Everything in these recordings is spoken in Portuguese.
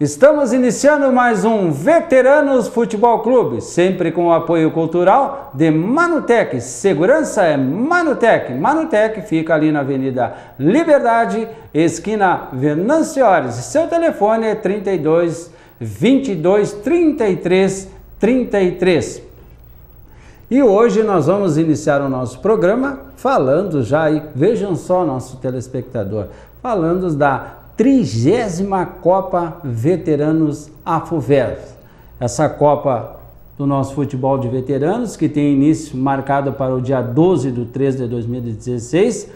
Estamos iniciando mais um Veteranos Futebol Clube, sempre com o apoio cultural de Manutec. Segurança é Manutec. Manutec fica ali na Avenida Liberdade, esquina Venâncio Aires. Seu telefone é 32 22 33 33. E hoje nós vamos iniciar o nosso programa falando já, e vejam só nosso telespectador, falando da 30ª Copa Veteranos AFUVESMA. Essa Copa do nosso futebol de veteranos, que tem início marcado para o dia 12/3/2016,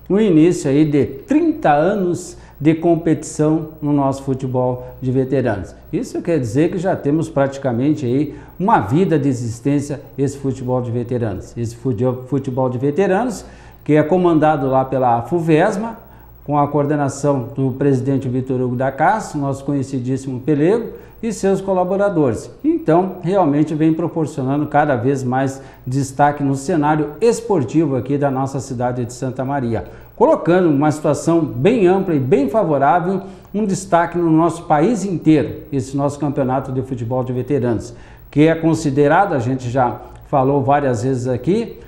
o início aí de 30 anos de competição no nosso futebol de veteranos. Isso quer dizer que já temos praticamente aí uma vida de existência esse futebol de veteranos. Esse futebol de veteranos que é comandado lá pela AFUVESMA, com a coordenação do presidente Vitor Hugo da Castro, nosso conhecidíssimo Pelego, e seus colaboradores. Então, realmente vem proporcionando cada vez mais destaque no cenário esportivo aqui da nossa cidade de Santa Maria, colocando uma situação bem ampla e bem favorável, um destaque no nosso país inteiro, esse nosso campeonato de futebol de veteranos, que é considerado, a gente já falou várias vezes aqui,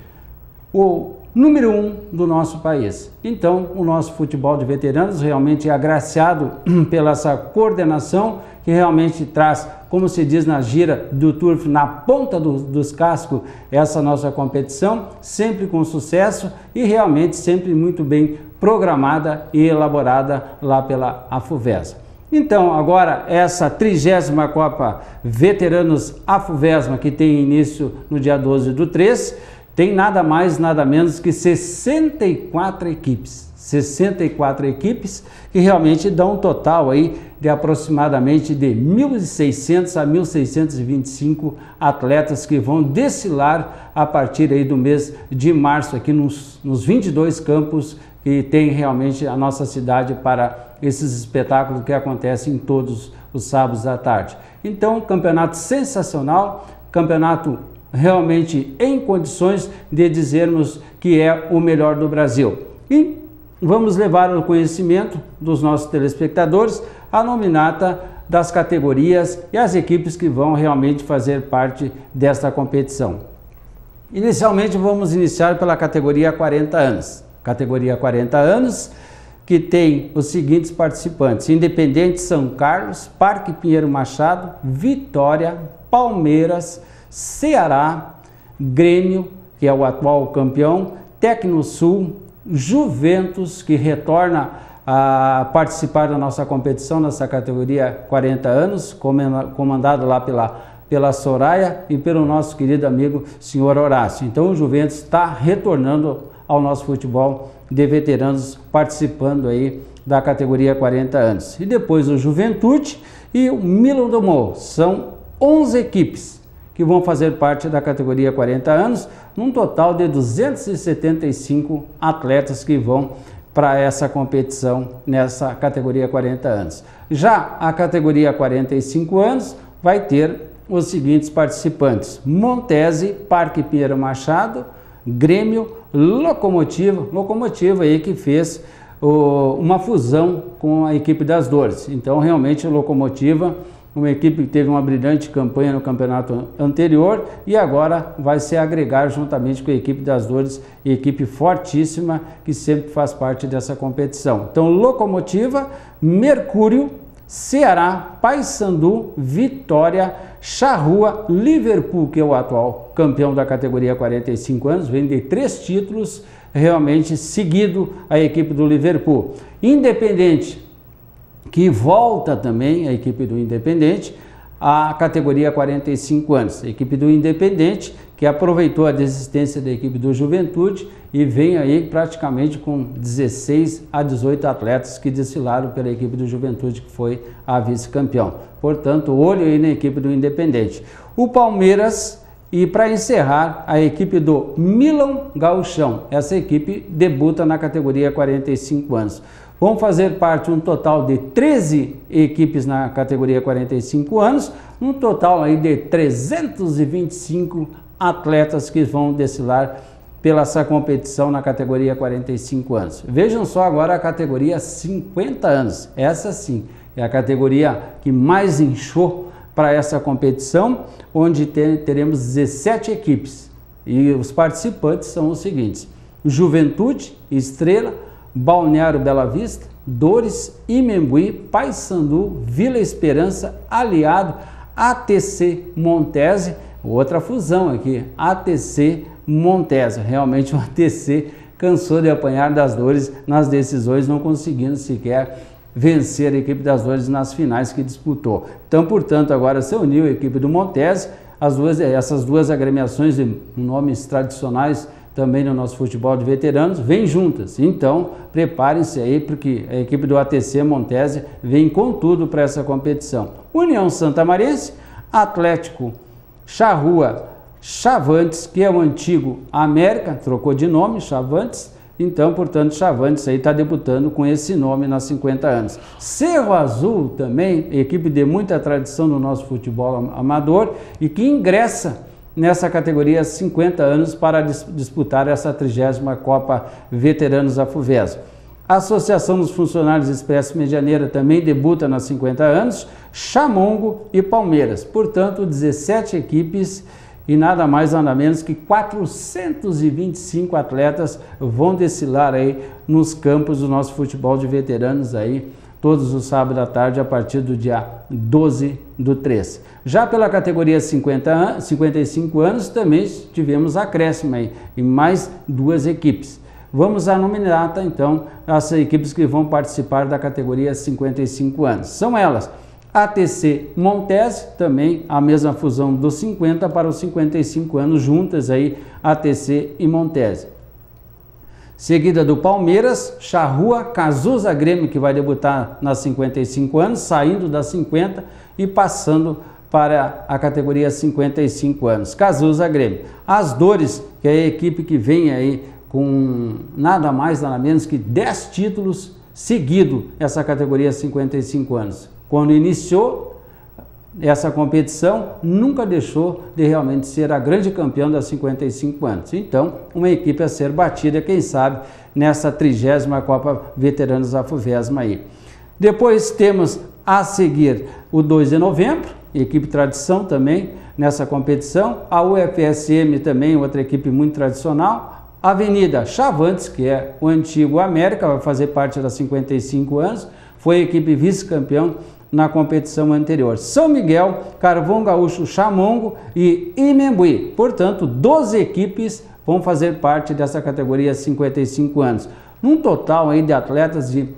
o número 1 do nosso país. Então, o nosso futebol de veteranos realmente é agraciado pela essa coordenação que realmente traz, como se diz na gira do turf, na ponta dos cascos, essa nossa competição, sempre com sucesso e realmente sempre muito bem programada e elaborada lá pela AFUVESMA. Então, agora essa 30ª Copa Veteranos AFUVESMA, que tem início no dia 12/3, tem nada mais, nada menos que 64 equipes. 64 equipes que realmente dão um total aí de aproximadamente de 1.600 a 1.625 atletas que vão desfilar a partir aí do mês de março aqui nos 22 campos que tem realmente a nossa cidade para esses espetáculos que acontecem todos os sábados à tarde. Então, campeonato sensacional, campeonato realmente em condições de dizermos que é o melhor do Brasil. E vamos levar ao conhecimento dos nossos telespectadores a nominata das categorias e as equipes que vão realmente fazer parte desta competição. Inicialmente vamos iniciar pela categoria 40 anos. Categoria 40 anos, que tem os seguintes participantes: Independente São Carlos, Parque Pinheiro Machado, Vitória, Palmeiras, Ceará, Grêmio, que é o atual campeão, Tecnosul, Juventus, que retorna a participar da nossa competição nessa categoria 40 anos, comandado lá pela Soraya e pelo nosso querido amigo senhor Horácio. Então o Juventus está retornando ao nosso futebol de veteranos, participando aí da categoria 40 anos. E depois o Juventude e o Milan do Morro. São 11 equipes que vão fazer parte da categoria 40 anos, num total de 275 atletas que vão para essa competição nessa categoria 40 anos. Já a categoria 45 anos vai ter os seguintes participantes: Montese, Parque Pinheiro Machado, Grêmio, Locomotiva aí que fez uma fusão com a equipe das Dores. Então realmente a Locomotiva, uma equipe que teve uma brilhante campanha no campeonato anterior e agora vai se agregar juntamente com a equipe das Dores, equipe fortíssima que sempre faz parte dessa competição. Então Locomotiva, Mercúrio, Ceará, Paysandu, Vitória, Charrua, Liverpool, que é o atual campeão da categoria 45 anos, vem de 3 títulos realmente seguido a equipe do Liverpool. Independente, que volta também a equipe do Independente à categoria 45 anos. A equipe do Independente que aproveitou a desistência da equipe do Juventude e vem aí praticamente com 16 a 18 atletas que desfilaram pela equipe do Juventude, que foi a vice-campeão. Portanto, olho aí na equipe do Independente. O Palmeiras e, para encerrar, a equipe do Milan Gauchão. Essa equipe debuta na categoria 45 anos. Vão fazer parte um total de 13 equipes na categoria 45 anos, um total aí de 325 atletas que vão desfilar pela essa competição na categoria 45 anos. Vejam só agora a categoria 50 anos. Essa sim É a categoria que mais inchou para essa competição, onde teremos 17 equipes. E os participantes são os seguintes: Juventude, Estrela, Balneário Bela Vista, Dores, Imembuí, Paysandu, Vila Esperança, Aliado, ATC Montese, outra fusão aqui, ATC Montese. Realmente o ATC cansou de apanhar das Dores nas decisões, não conseguindo sequer vencer a equipe das Dores nas finais que disputou. Então, portanto, agora se uniu a equipe do Montese, essas duas agremiações de nomes tradicionais também no nosso futebol de veteranos, vêm juntas. Então, preparem-se aí, porque a equipe do ATC Montese vem com tudo para essa competição. União Santamarense, Atlético Charrua Chavantes, que é o antigo América, trocou de nome, Chavantes. Então, portanto, Chavantes aí está debutando com esse nome nas 50 anos. Cerro Azul também, equipe de muita tradição no nosso futebol amador e que ingressa nessa categoria 50 anos para disputar essa 30ª Copa Veteranos Afuvesa. A Associação dos Funcionários Expresso Medianeira também debuta nas 50 anos, Chamongo e Palmeiras. Portanto, 17 equipes e nada mais nada menos que 425 atletas vão desfilar aí nos campos do nosso futebol de veteranos aí, todos os sábados à tarde, a partir do dia 12/3. Já pela categoria 55 anos, também tivemos acréscimo aí, em mais 2 equipes. Vamos à nominata, então, as equipes que vão participar da categoria 55 anos. São elas: ATC Montese, também a mesma fusão dos 50 para os 55 anos, juntas aí, ATC e Montese. Seguida do Palmeiras, Charrua Cazuza Grêmio, que vai debutar nas 55 anos, saindo das 50 e passando para a categoria 55 anos. Cazuza Grêmio. As Dores, que é a equipe que vem aí com nada mais, nada menos que 10 títulos seguidos, essa categoria 55 anos. Quando iniciou essa competição, nunca deixou de realmente ser a grande campeã das 55 anos. Então, uma equipe a ser batida, quem sabe, nessa 30ª Copa Veteranos Afuvesma aí. Depois temos a seguir o 2 de novembro, equipe tradição também nessa competição. A UFSM também, outra equipe muito tradicional. Avenida Chavantes, que é o antigo América, vai fazer parte das 55 anos, foi a equipe vice-campeão na competição anterior. São Miguel, Carvão Gaúcho, Chamongo e Imembuí. Portanto, 12 equipes vão fazer parte dessa categoria 55 anos. Num total aí de atletas, de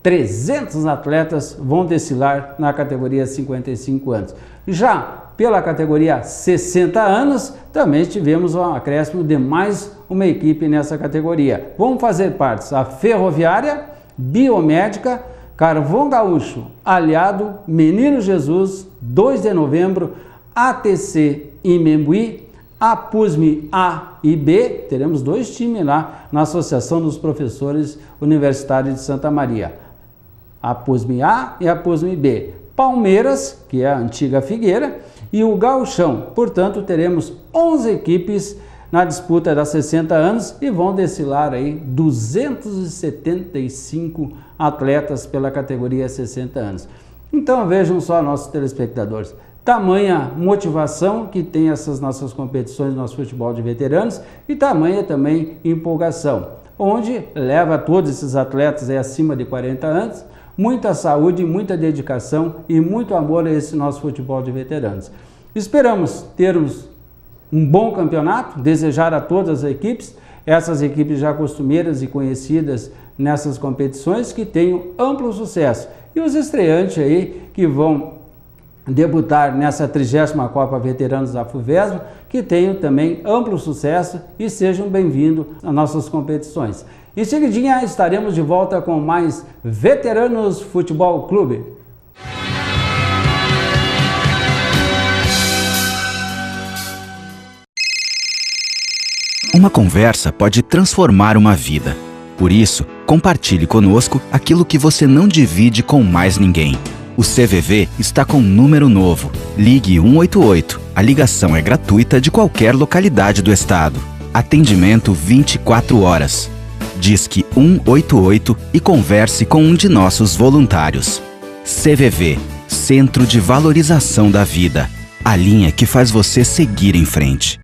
300 atletas vão desfilar na categoria 55 anos. Já pela categoria 60 anos, também tivemos um acréscimo de mais uma equipe nessa categoria. Vão fazer parte a Ferroviária, Biomédica, Carvão Gaúcho, Aliado, Menino Jesus, 2 de novembro, ATC Imembuí, APUSME A e B, teremos 2 times lá na Associação dos Professores Universitários de Santa Maria, APUSME A e APUSME B, Palmeiras, que é a antiga Figueira, e o Gauchão. Portanto, teremos 11 equipes na disputa das 60 anos e vão desfilar aí 275 atletas pela categoria 60 anos. Então vejam só, nossos telespectadores, tamanha motivação que tem essas nossas competições, nosso futebol de veteranos, e tamanha também empolgação, onde leva todos esses atletas aí acima de 40 anos, muita saúde, muita dedicação e muito amor a esse nosso futebol de veteranos. Esperamos termos um bom campeonato, desejar a todas as equipes, essas equipes já costumeiras e conhecidas nessas competições, que tenham amplo sucesso. E os estreantes aí que vão debutar nessa 30ª Copa Veteranos da Afuvesma, que tenham também amplo sucesso e sejam bem-vindos às nossas competições. Em seguidinha estaremos de volta com mais Veteranos Futebol Clube. Uma conversa pode transformar uma vida. Por isso, compartilhe conosco aquilo que você não divide com mais ninguém. O CVV está com um número novo. Ligue 188. A ligação é gratuita de qualquer localidade do estado. Atendimento 24 horas. Disque 188 e converse com um de nossos voluntários. CVV, Centro de Valorização da Vida. A linha que faz você seguir em frente.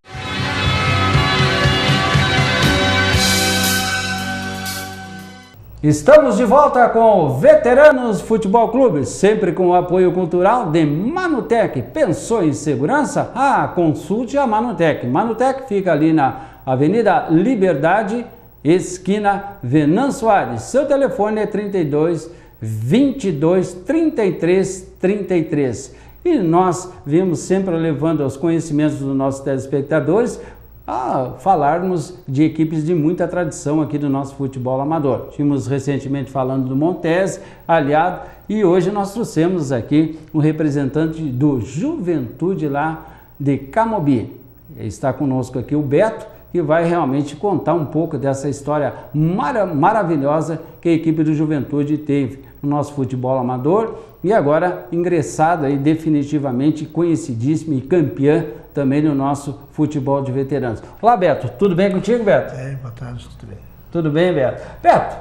Estamos de volta com o Veteranos Futebol Clube, sempre com o apoio cultural de Manutec. Pensou em segurança? Consulte a Manutec. Manutec fica ali na Avenida Liberdade, esquina Venan Soares. Seu telefone é 32 22 33 33. E nós vimos sempre levando aos conhecimentos dos nossos telespectadores a falarmos de equipes de muita tradição aqui do nosso futebol amador. Tínhamos recentemente falando do Montese, aliado, e hoje nós trouxemos aqui um representante do Juventude lá de Camobi. Está conosco aqui o Beto, que vai realmente contar um pouco dessa história maravilhosa que a equipe do Juventude teve no nosso futebol amador e agora ingressada aí definitivamente, conhecidíssima e campeã também no nosso futebol de veteranos. Olá, Beto, tudo bem contigo, Beto? Boa tarde, tudo bem. Tudo bem, Beto? Beto,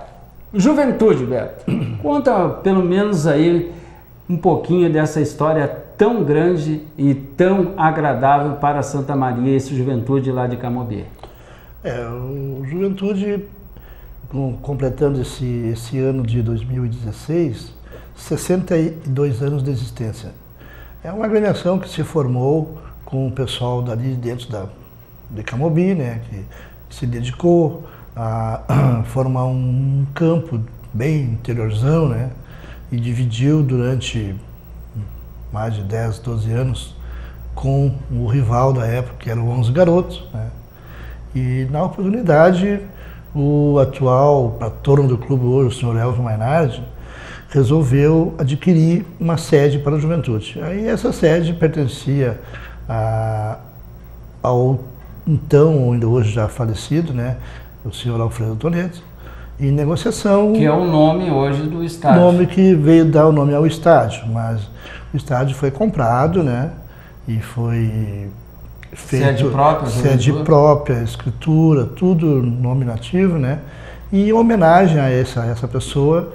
Juventude, Beto, conta pelo menos aí um pouquinho dessa história tão grande e tão agradável para Santa Maria, esse Juventude lá de Camobi. O Juventude, completando esse ano de 2016, 62 anos de existência. É uma agremiação que se formou com o pessoal dali dentro de Camobi, né, que se dedicou a formar um campo bem interiorzão, né, e dividiu durante mais de 10, 12 anos com o rival da época, que era o 11 Garotos, né. E na oportunidade, o atual patrono do clube hoje, o senhor Elvio Mainardi, resolveu adquirir uma sede para a Juventude. Aí essa sede pertencia ao então, ainda hoje já falecido, né, o senhor Alfredo Toneto, em negociação... Que é o nome hoje do estádio. O nome que veio dar o nome ao estádio, mas o estádio foi comprado, né, e foi... Sede própria, escritura, tudo nominativo, né? E em homenagem a essa pessoa,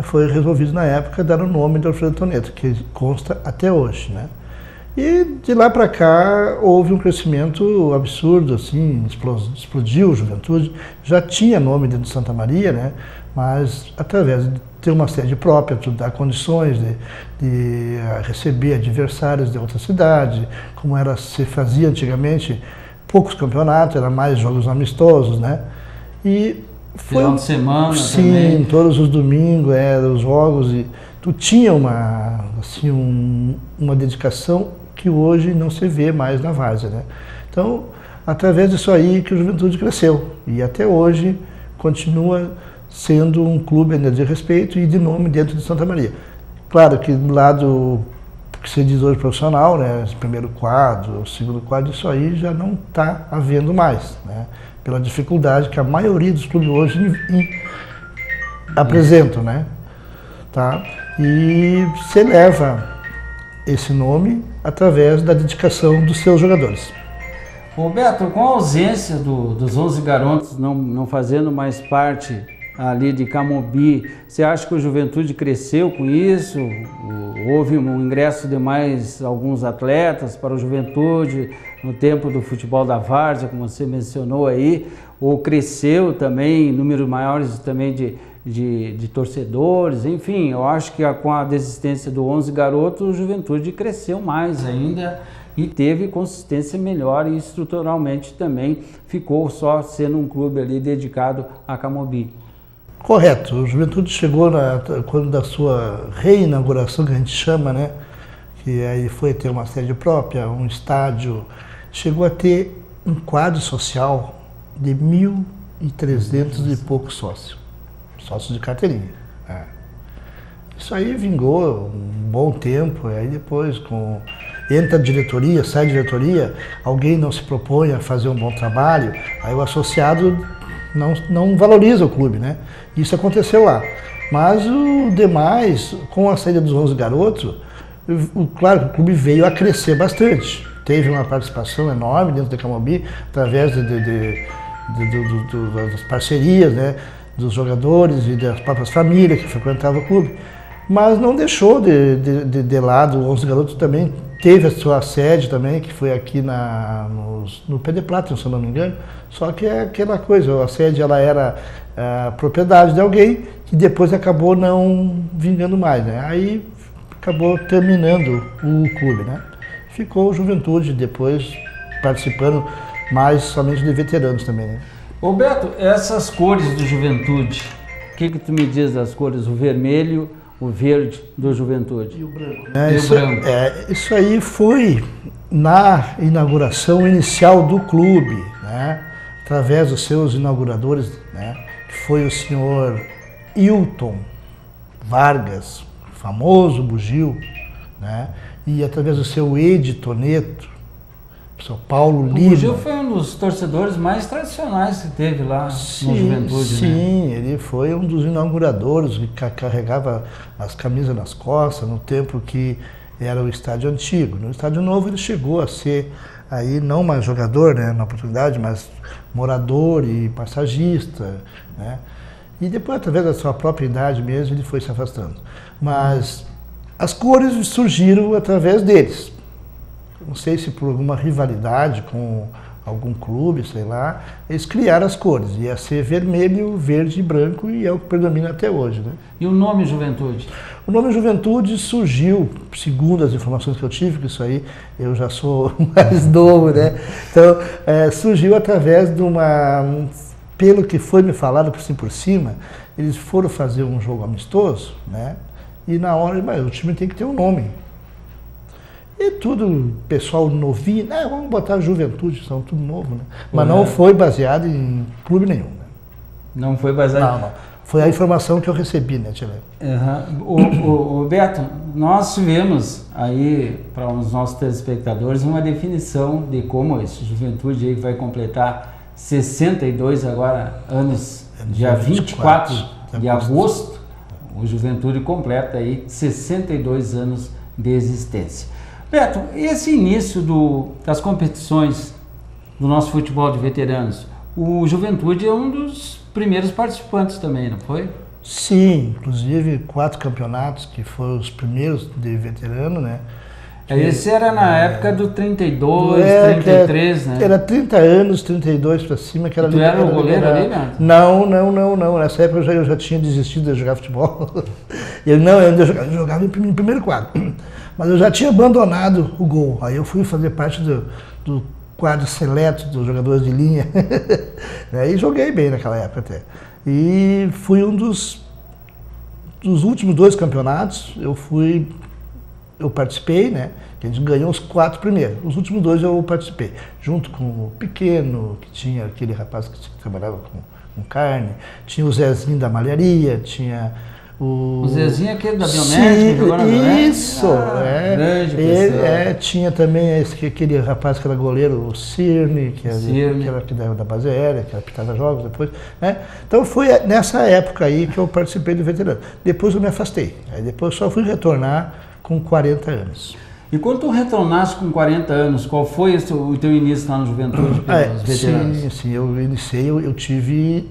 foi resolvido na época dar o nome de Alfredo Toneto, que consta até hoje, né? E de lá para cá houve um crescimento absurdo, assim, explodiu a Juventude, já tinha nome dentro de Santa Maria, né? Mas através de ter uma sede própria, dar condições de receber adversários de outra cidade, como se fazia antigamente, poucos campeonatos, era mais jogos amistosos, né? E foi final de semana também. Sim, todos os domingos eram os jogos e tu tinha uma dedicação que hoje não se vê mais na várzea, né? Então, através disso aí que o Juventude cresceu e até hoje continua sendo um clube ainda de respeito e de nome dentro de Santa Maria. Claro que do lado que se diz hoje profissional, né, esse primeiro quadro, o segundo quadro, isso aí já não está havendo mais, né, pela dificuldade que a maioria dos clubes hoje apresentam, né, tá? E se eleva esse nome através da dedicação dos seus jogadores. Roberto, com a ausência dos 11 Garotos não fazendo mais parte ali de Camobi, você acha que o Juventude cresceu com isso? Houve um ingresso de mais alguns atletas para o Juventude no tempo do futebol da várzea, como você mencionou aí, ou cresceu também, números maiores também de torcedores, enfim, eu acho que com a desistência do 11 Garotos, o Juventude cresceu mais ainda e teve consistência melhor e estruturalmente também ficou só sendo um clube ali dedicado a Camobi. Correto, o Juventude chegou quando da sua reinauguração, que a gente chama, né, que aí foi ter uma sede própria, um estádio, chegou a ter um quadro social de 1.300 e poucos sócios de carteirinha. Isso aí vingou um bom tempo, aí depois entra a diretoria, sai a diretoria, alguém não se propõe a fazer um bom trabalho, aí o associado não valoriza o clube, né? Isso aconteceu lá. Mas o demais, com a saída dos 11 Garotos, claro que o clube veio a crescer bastante. Teve uma participação enorme dentro da Camobi, através das parcerias, né, dos jogadores e das próprias famílias que frequentavam o clube. mas não deixou de lado. O 11 Garotos também teve a sua sede também, que foi aqui no Pé de Plata, se eu não me engano. Só que é aquela coisa, a sede ela era propriedade de alguém que depois acabou não vingando mais, né? Aí acabou terminando o clube, né? Ficou o Juventude depois participando mais somente de veteranos também, né? Ô Beto, essas cores do Juventude, o que tu me diz das cores? O vermelho, o verde do Juventude. E o branco. Isso aí foi na inauguração inicial do clube, né? Através dos seus inauguradores, né? Que foi o senhor Hilton Vargas, famoso bugio, né? E através do seu Edi Toneto, o seu Paulo Lima. O bugio foi um dos torcedores mais tradicionais que teve lá no Juventude, sim, né? Ele foi um dos inauguradores, que carregava as camisas nas costas no tempo que era o estádio antigo. No estádio novo ele chegou a ser aí não mais jogador, né, na oportunidade, mas morador e passagista, né? E depois, através da sua própria idade mesmo, ele foi se afastando. Mas as cores surgiram através deles. Não sei se por alguma rivalidade com algum clube, sei lá, eles criaram as cores. Ia ser vermelho, verde e branco, e é o que predomina até hoje, né? E o nome Juventude? O nome Juventude surgiu, segundo as informações que eu tive, que isso aí eu já sou mais novo, né? Então, surgiu através de pelo que foi me falado por cima, eles foram fazer um jogo amistoso, né? E na hora, mas o time tem que ter um nome. E tudo, pessoal novinho, vamos botar Juventude, são tudo novo, né? Mas não foi baseado em clube nenhum, né? Não foi baseado? Não. Foi a informação que eu recebi, né, Tchê? O Beto, nós tivemos aí, para os nossos telespectadores, uma definição de como esse Juventude aí vai completar 62 agora anos, dia 24 de agosto, o Juventude completa aí 62 anos de existência. Beto, esse início das competições do nosso futebol de veteranos, o Juventude é um dos primeiros participantes também, não foi? Sim, inclusive 4 campeonatos que foram os primeiros de veterano, né? Esse era na época do 32, 33, né? Era 30 anos, 32 para cima. Que era tu era o goleiro ali, né? Não. Nessa época eu já tinha desistido de jogar futebol. Eu jogava em primeiro quadro. Mas eu já tinha abandonado o gol. Aí eu fui fazer parte do quadro seleto dos jogadores de linha. E joguei bem naquela época até. E fui um dos últimos 2 campeonatos, eu participei, né? A gente ganhou os 4 primeiros. Os últimos 2 eu participei, junto com o Pequeno, que tinha aquele rapaz que trabalhava com carne, tinha o Zezinho da malharia, tinha o Zezinho é aquele da Biomédica, agora não é? Isso, grande pessoa. Tinha também aquele rapaz que era goleiro, o Cirne, que era aqui da base aérea, que apitava jogos depois, né? Então foi nessa época aí que eu participei do veterano. Depois eu me afastei, aí depois eu só fui retornar com 40 anos. E quando tu retornaste com 40 anos, qual foi o teu início lá no Juventude pelos veteranos? Sim, eu iniciei, eu tive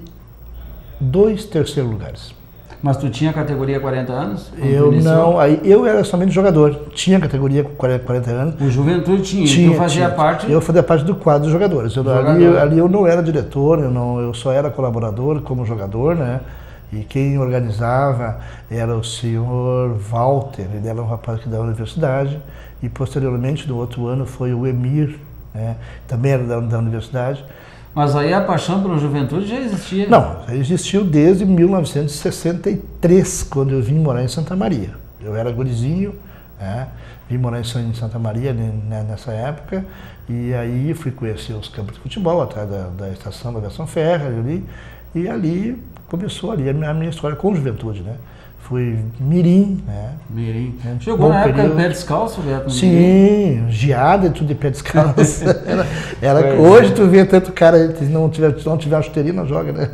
2 terceiros lugares. Mas tu tinha categoria 40 anos? Eu não, aí eu era somente jogador, tinha categoria com 40 anos. O Juventude tinha, tu fazia parte? Eu fazia parte do quadro de jogadores. Ali eu não era diretor, eu só era colaborador como jogador, né? E quem organizava era o senhor Walter, ele era um rapaz que da universidade, e posteriormente, no outro ano, foi o Emir, né? Também era da universidade. Mas aí a paixão pela Juventude já existia? Não, já existiu desde 1963, quando eu vim morar em Santa Maria. Eu era gurizinho, né? Vim morar em Santa Maria nessa época, e aí fui conhecer os campos de futebol, atrás da estação da Aviação Ferro, e ali começou ali a minha história com Juventude, né? Fui mirim, né? Mirim. Jogou na época de pé descalço, Beto? Sim, geada e tudo de pé descalço. Hoje tu vê tanto cara, se não tiver a chuteirinha, não joga, né?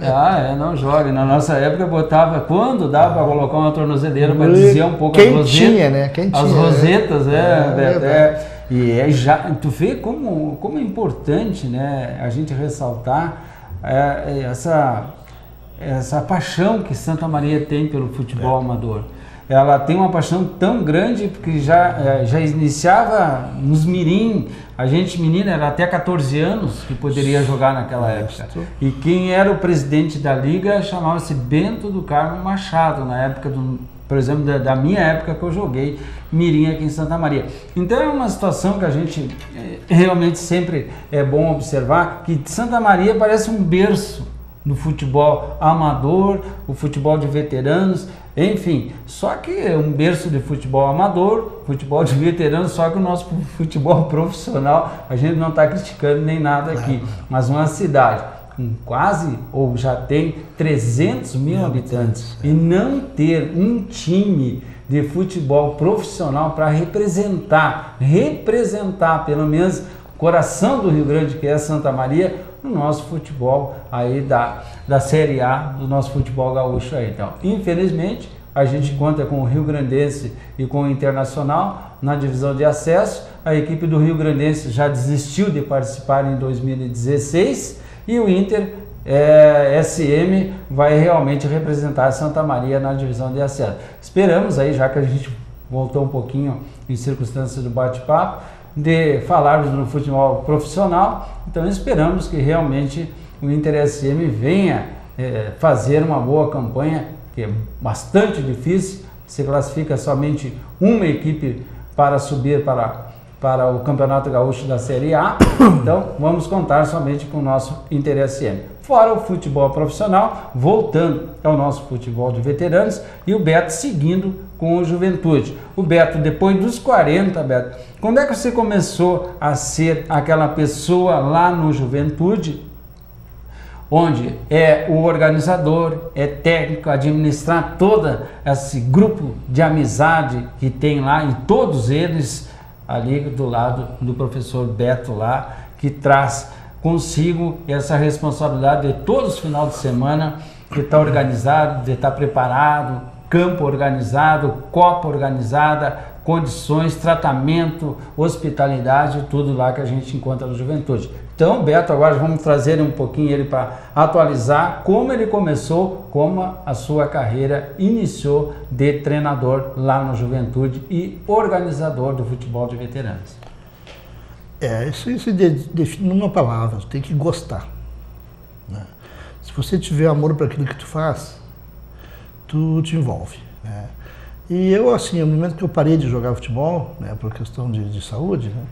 Não joga. Na nossa época botava, quando dava para colocar uma tornozeleira para desviar um pouco as rosetas. Tinha, né? Quem tinha, as rosetas, Beto. E tu vê como é importante, né, a gente ressaltar essa paixão que Santa Maria tem pelo futebol amador. ela tem uma paixão tão grande porque já iniciava nos mirim, a gente menina era até 14 anos que poderia jogar naquela época. E quem era o presidente da liga chamava-se Bento do Carmo Machado, na época por exemplo, da minha época que eu joguei mirim aqui em Santa Maria. Então é uma situação que a gente realmente sempre é bom observar, que Santa Maria parece um berço do futebol amador, o futebol de veteranos, enfim, só que é um berço de futebol amador, futebol de veteranos, só que o nosso futebol profissional, a gente não está criticando nem nada aqui, mas uma cidade com quase, ou já tem 300 mil habitantes, e não ter um time de futebol profissional para representar pelo menos o coração do Rio Grande, que é Santa Maria, no nosso futebol aí da Série A, do nosso futebol gaúcho aí. Então, infelizmente, a gente conta com o Rio Grandense e com o Internacional na divisão de acesso. A equipe do Rio Grandense já desistiu de participar em 2016 e o Inter SM vai realmente representar Santa Maria na divisão de acesso. Esperamos aí, já que a gente voltou um pouquinho em circunstâncias do bate-papo, de falarmos no futebol profissional, então esperamos que realmente o Inter SM venha fazer uma boa campanha, que é bastante difícil, se classifica somente uma equipe para subir para o Campeonato Gaúcho da Série A, então vamos contar somente com o nosso Inter SM. Fora o futebol profissional, voltando ao nosso futebol de veteranos, e o Beto seguindo com o Juventude. O Beto, depois dos 40, Beto, quando é que você começou a ser aquela pessoa lá no Juventude, onde é o organizador, é técnico, administrar todo esse grupo de amizade que tem lá, e todos eles ali do lado do professor Beto lá, que traz consigo essa responsabilidade de todos os finais de semana, de estar organizado, de estar preparado, campo organizado, copa organizada, condições, tratamento, hospitalidade, tudo lá que a gente encontra no Juventude. Então, Beto, agora vamos trazer um pouquinho ele para atualizar como ele começou, como a sua carreira iniciou de treinador lá no Juventude e organizador do futebol de veteranos. Isso se define numa palavra, você tem que gostar, né? Se você tiver amor para aquilo que tu faz, tu te envolve, né? E eu, assim, no momento que eu parei de jogar futebol, né, por questão de saúde, né,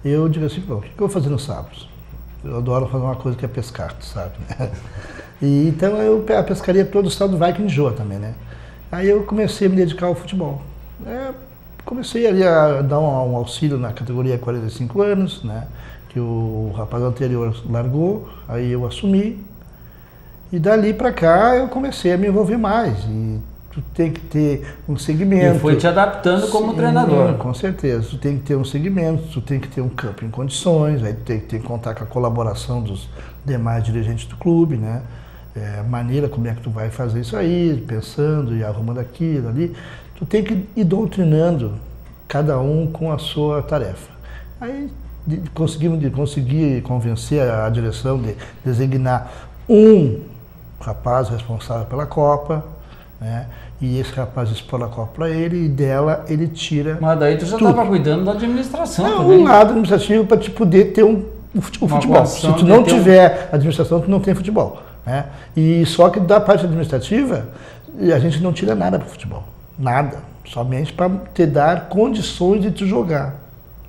eu digo assim, pô, o que eu vou fazer nos sábados? Eu adoro fazer uma coisa que é pescar, tu sabe, né? E então a pescaria todo sábado vai que enjoa também, né? Aí eu comecei a me dedicar ao futebol. Comecei ali a dar um auxílio na categoria 45 anos, né, que o rapaz anterior largou, aí eu assumi, e dali para cá eu comecei a me envolver mais, e tu tem que ter um segmento. E foi te adaptando como treinador. Com certeza, tu tem que ter um segmento, tu tem que ter um campo em condições, aí tu tem que contar com a colaboração dos demais dirigentes do clube, né, a maneira como é que tu vai fazer isso aí, pensando e arrumando aquilo ali. Tu tem que ir doutrinando cada um com a sua tarefa. Aí consegui convencer a direção de designar um rapaz responsável pela Copa, né? E esse rapaz expõe a Copa para ele e dela ele tira. Mas daí tu já estava cuidando da administração também. Um lado administrativo para te poder ter o futebol. Se tu não tiver administração, tu não tem futebol, né? E só que da parte administrativa, a gente não tira nada para o futebol. Nada, somente para te dar condições de te jogar,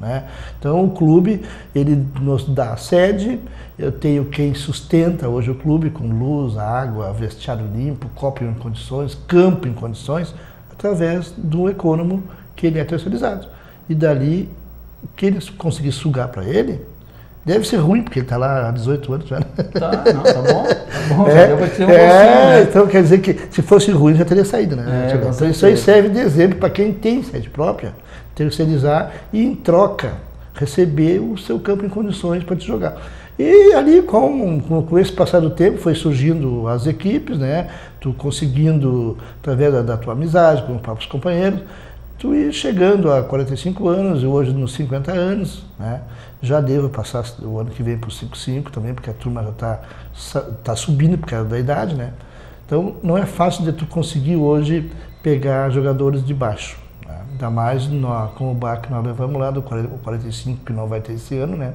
né? Então o clube, ele nos dá a sede, eu tenho quem sustenta hoje o clube com luz, água, vestiário limpo, copa em condições, campo em condições, através do econômico que ele é terceirizado. E dali, o que ele conseguir sugar para ele, deve ser ruim, porque ele está lá há 18 anos já. Tá bom. Deu pra ter um né? Então quer dizer que se fosse ruim já teria saído, né? Então isso aí serve de exemplo para quem tem sede própria, terceirizar e em troca receber o seu campo em condições para te jogar. E ali com esse passar do tempo foi surgindo as equipes, né? Tu conseguindo, através da tua amizade com os próprios companheiros, tu ir chegando a 45 anos e hoje nos 50 anos, né? Já devo passar o ano que vem para os 55 também, porque a turma já está subindo por causa da idade, né? Então não é fácil de tu conseguir hoje pegar jogadores de baixo. Né? Ainda mais com o baque que nós levamos lá do 45, que não vai ter esse ano, né?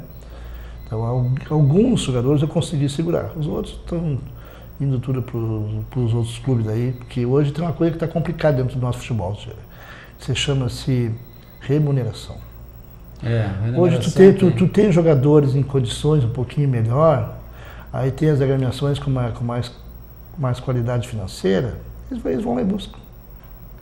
Então, alguns jogadores eu consegui segurar. Os outros estão indo tudo para os outros clubes daí, porque hoje tem uma coisa que está complicada dentro do nosso futebol. Você chama-se remuneração. Hoje tu tem jogadores em condições um pouquinho melhor, aí tem as agremiações com mais qualidade financeira, eles vão lá e buscam.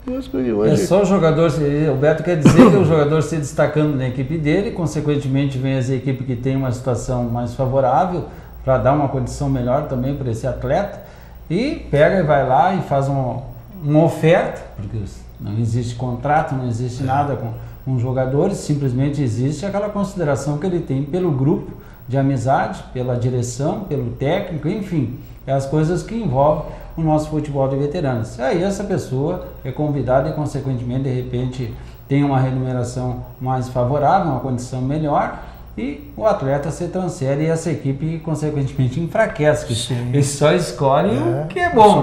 Hoje... É só o jogador, o Beto quer dizer que o jogador se destacando na equipe dele, consequentemente vem as equipes que tem uma situação mais favorável para dar uma condição melhor também para esse atleta, e pega e vai lá e faz uma oferta, porque não existe contrato, não existe nada com jogadores, simplesmente existe aquela consideração que ele tem pelo grupo de amizade, pela direção, pelo técnico, enfim, é as coisas que envolvem o nosso futebol de veteranos. Aí essa pessoa é convidada e, consequentemente, de repente, tem uma remuneração mais favorável, uma condição melhor, e o atleta se transfere e essa equipe, consequentemente, enfraquece. Eles só escolhem o que é bom,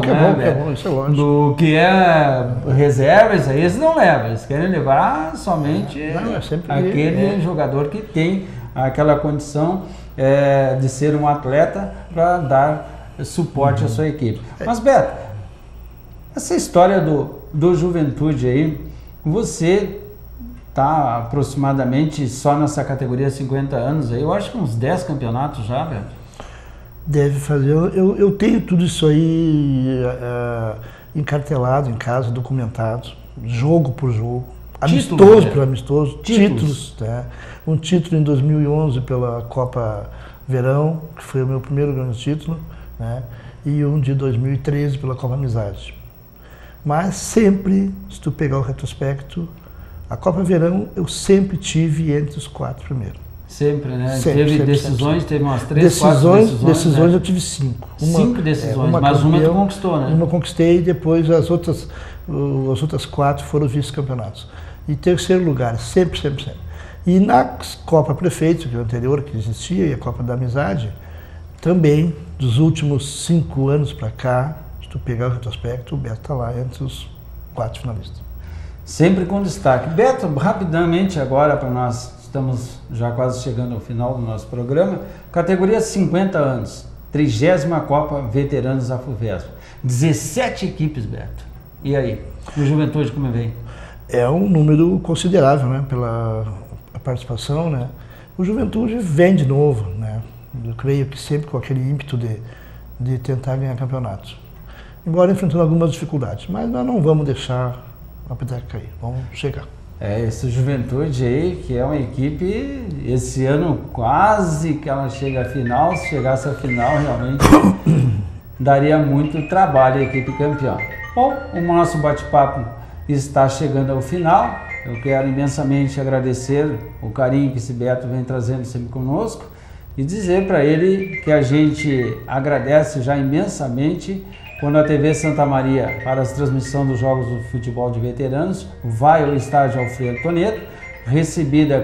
isso é lógico. Do que é reservas, aí eles não levam, eles querem levar somente aquele jogador que tem aquela condição de ser um atleta para dar suporte à sua equipe. Mas, Beto, essa história do Juventude aí, você está aproximadamente só nessa categoria 50 anos aí, eu acho que uns 10 campeonatos já, Beto? Deve fazer. Eu tenho tudo isso aí encartelado em casa, documentado, jogo por jogo, amistoso por amistoso, títulos. Né? Um título em 2011 pela Copa Verão, que foi o meu primeiro grande título, né? E um de 2013 pela Copa Amizade. Mas sempre, se tu pegar o retrospecto, a Copa Verão eu sempre tive entre os 4 primeiros. Sempre, né? Teve decisões, teve umas 3, 4 decisões, né? Eu tive 5. 5 decisões, mas uma tu conquistou, né? Uma conquistei e depois as outras 4 foram vice-campeonatos. E terceiro lugar, sempre. E na Copa Prefeito, que é a anterior que existia, e a Copa da Amizade, também, dos últimos 5 anos para cá, se tu pegar o retrospecto, o Beto está lá entre os 4 finalistas. Sempre com destaque. Beto, rapidamente agora, para nós, estamos já quase chegando ao final do nosso programa, categoria 50 anos, 30ª Copa Veteranos Afuvesp. 17 equipes, Beto. E aí? O Juventude como vem? É um número considerável, né? Pela participação, né? O Juventude vem de novo, né? Eu creio que sempre com aquele ímpeto de tentar ganhar campeonatos. Embora enfrentando algumas dificuldades, mas nós não vamos deixar a peteca cair, vamos chegar. Esse Juventude aí, que é uma equipe, esse ano quase que ela chega à final, se chegasse à final realmente daria muito trabalho a equipe campeã. Bom, o nosso bate-papo está chegando ao final, eu quero imensamente agradecer o carinho que esse Beto vem trazendo sempre conosco e dizer para ele que a gente agradece já imensamente quando a TV Santa Maria, para a transmissão dos Jogos do Futebol de Veteranos, vai ao estádio Alfredo Toneto, recebida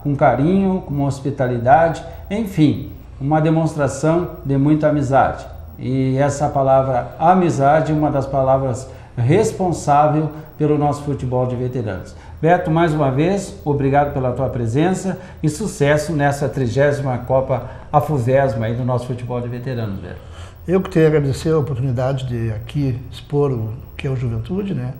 com carinho, com uma hospitalidade, enfim, uma demonstração de muita amizade. E essa palavra amizade é uma das palavras responsável pelo nosso futebol de veteranos. Beto, mais uma vez, obrigado pela tua presença e sucesso nessa 30ª Copa Afuvesp aí do nosso futebol de veteranos, Beto. Eu que tenho a agradecer a oportunidade de aqui expor o que é o Juventude, né?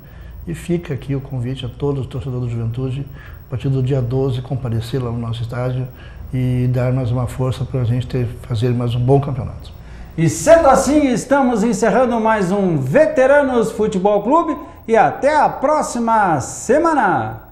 E fica aqui o convite a todos os torcedores do Juventude, a partir do dia 12, comparecer lá no nosso estádio e dar mais uma força para a gente fazer mais um bom campeonato. E sendo assim, estamos encerrando mais um Veteranos Futebol Clube e até a próxima semana!